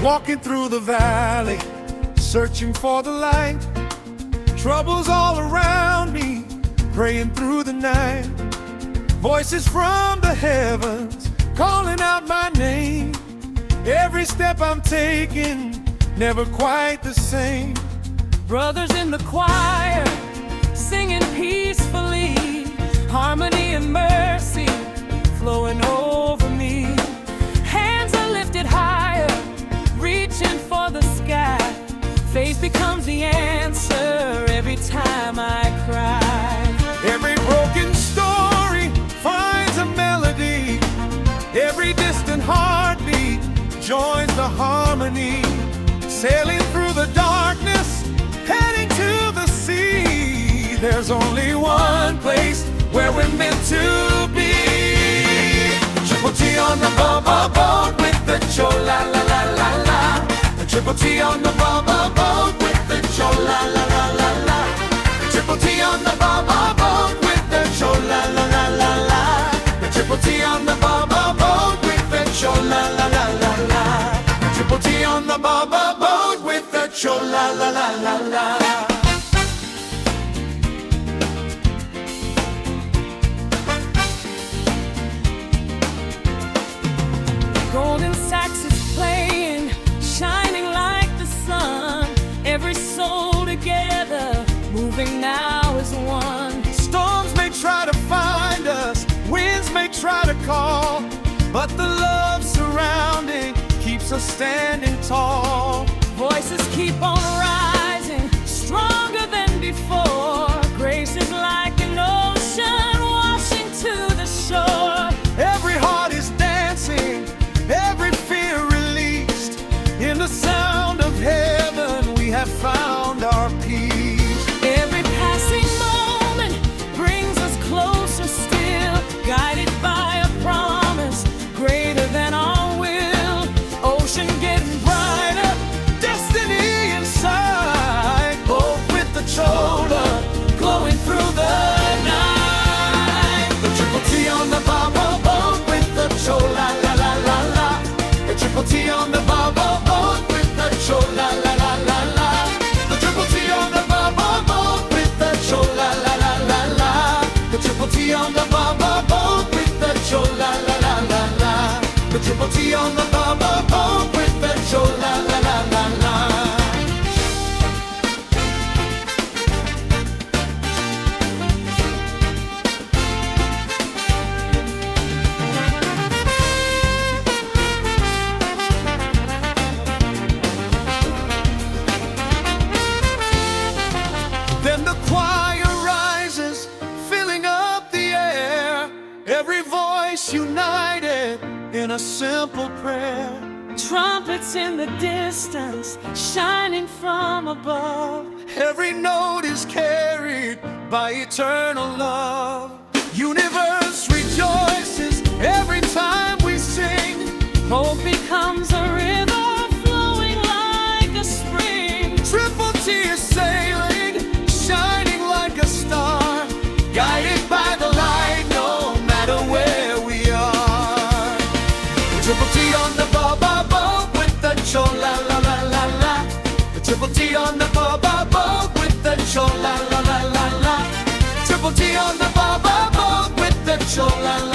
Walking through the valley, searching for the light. Troubles all around me, praying through the night. Voices from the heavens, calling out my name. Every step I'm taking, never quite the same. Brothers in the choir, singing peacefully. Harmony and mercy, flowing over me. Hands are lifted higher, reaching for the sky. Faith becomes the answer every time I cry. Every broken story finds a melody. Every distant heartbeat joins the harmony. Sailing through the darkness, heading to the sea. There's only one place where we're meant to be. Triple T on the bubble boat with the cho-la-la-la-la-la. Triple T on the bubble boat with the cho-la-la-la-la-la. Triple T on the bubble boat with the cho-la-la-la-la-la. Triple T on the bubble boat with the cho-la-la-la-la-la. Triple T on the bubble boat with the cho-la-la-la-la-la. Golden sax is playing, shining like the sun. Every soul together, moving now as one. Storms may try to find us, winds may try to call, but the love surrounding keeps us standing tall. Voices keep on rising, stronger than before. Grace is like an ocean washing to the shore. Every heart is dancing, every fear released. In the sound of heaven we have found our peace. Every passing moment brings us closer still, guided by a promise greater than our will. Ocean getting brighter, destiny inside, both with the shoulder glowing through the night. The Triple T on the bubble boat with the cho-la-la-la-la-la. The Triple T on the bubble boat with the cho-la-la-la-la-la. The Triple T on the bubble boat with the cho-la-la-la-la-la. The Triple T on the bubble boat with the cho-la-la-la-la-la. The Triple T on the bubble boat with the cho-la-la-la-la-la. Then the choir rises, filling up the air. Every voice united in a simple prayer. Trumpets in the distance, shining from above. Every note is carried by eternal love. Universe rejoices every time we sing. Hope becomes a river flowing like a spring. Triple T is sailing, shining like a star, guided by the light no matter where we are. Triple T on the bubble boat with the cho-la-la-la-la-la. The Triple T on the bubble boat with the cho-la-la-la-la-la. Triple T on the bubble boat with the cho-la-la-la-la-la.